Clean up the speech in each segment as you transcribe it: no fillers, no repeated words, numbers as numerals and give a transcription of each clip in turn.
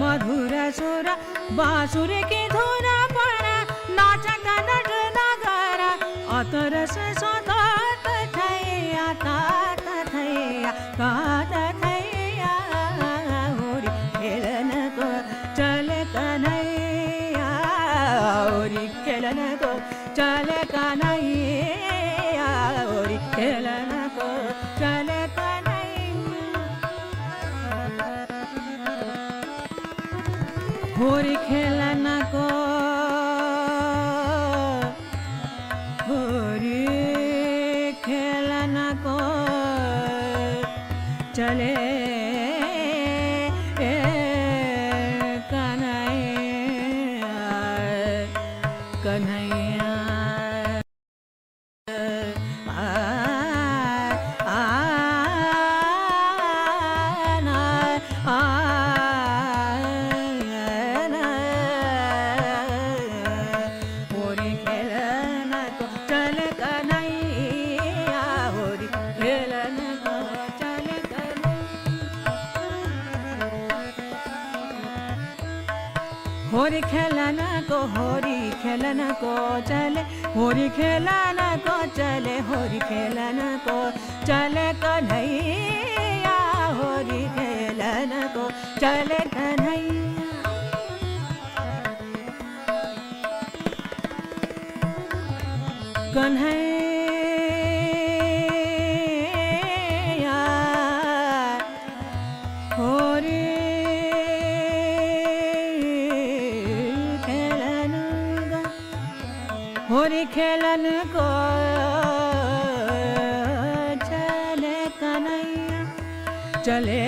मधुर सुर बासुर की धुन पर नाचत नट नगर अतरस सतत थैया तात थैया तात थैया होरी खेलन को चल कन्हैया होरी खेलन को चल कन्हैया होरी खेलन को चल होरी खेलन को होरी खेलन को चले कन्हैया कन्हैया होरी खेलन को होरी खेलन को चले होरी खेलन को चले होरी खेलन को चले कन्हैया होरी खेलन को चले कन्हैया कन्हैया होरी होरी खेलन को चले कन्हैया चले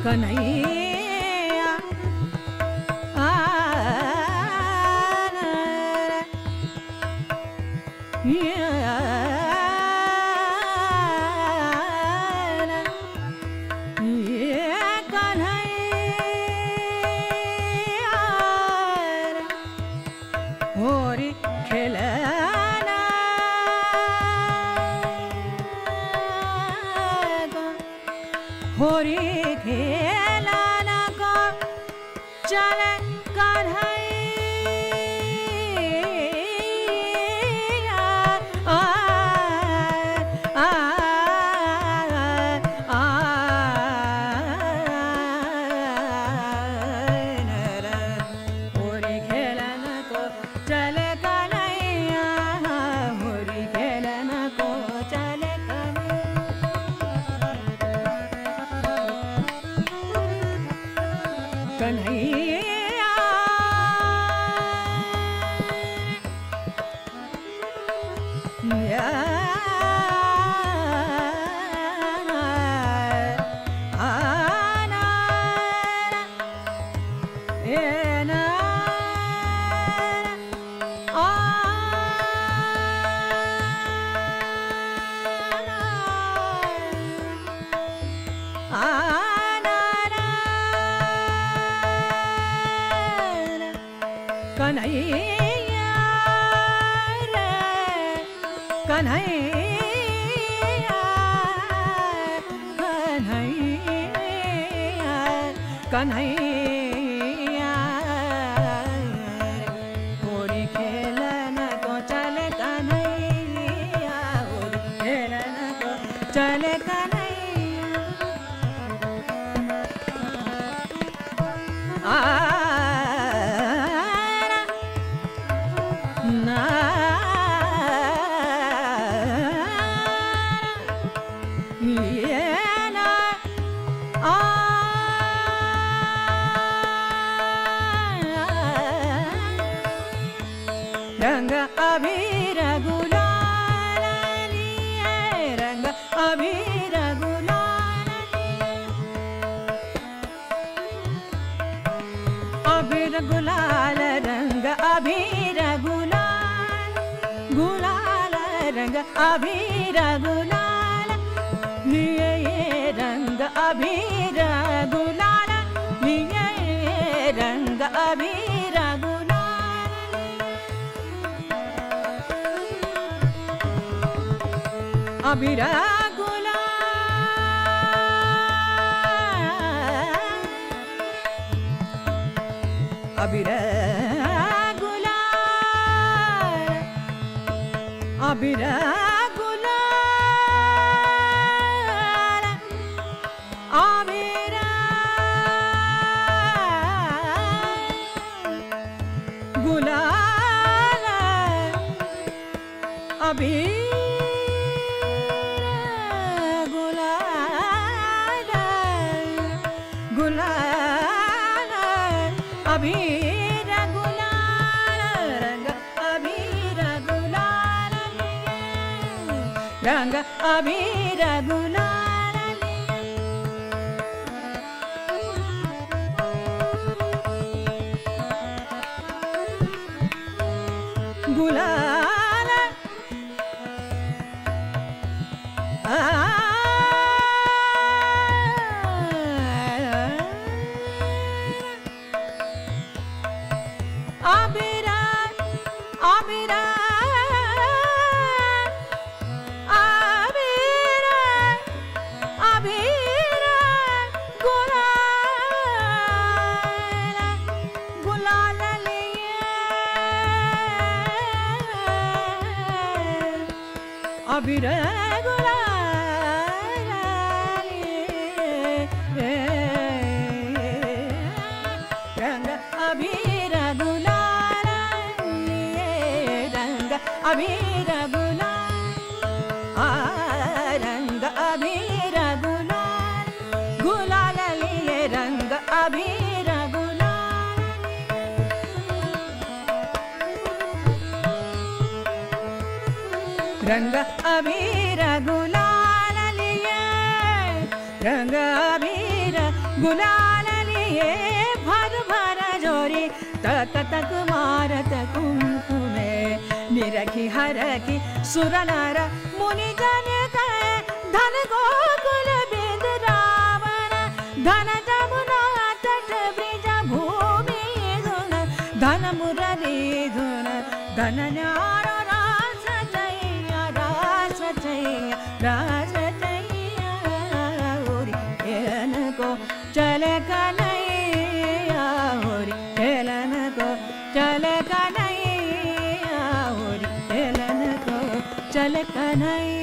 कन्हैया होरी खेलना होरी खेलना को चले कन्हैया होरी खेलना को चले कन्हैया होरी खेलना को चले कन्हैया कन्हैया रे कन्हैया कन्हैया कन्हैया होरी खेलना को चले कन्हैया होरी खेलना को चले कन्हैया रंग अबीर गुलाल लिए रंग अबीर गुलाल अबीर गुलाल रंग अबीर गुलाल गुलाल रंग अबीर गुलाल लिए रंग अबीर गुलाल लिए रंग अबीर गुलाल अबीर गुलाल अबीर गुलाल अबीर गुलाल अबीर गुलाल अबीर गुलाल अबीर गुलाल रंग अबीर गुलाल रंग अबीर गुलाल गुलाल अबीर अबीर अबीर अबीर गुलाल गुलाल लिए अबीर गुलाल लिए रंग अबीर गुलाल लिए रंग अबीर गुलाल रंग अबीर गुलाल गुलाल लिए रंग अबीर गुलाल रंग अबीर गुलाल लिए रंग अबीर गुलाल लिए भर भर जोरी तक तक मारत कुमकुमे निरखी हरखी सुर नर मुनि जन कहे धन गोकुल बिंद रावण धन जमुना तट ब्रिज भूमि धुन धन मुरली धुन धन न्यार रास जैया रास जैया रास जैया होरी हेलन को चले कन्हैया होरी हेलन को चले कन्हैया होरी हेलन को चले कन्हैया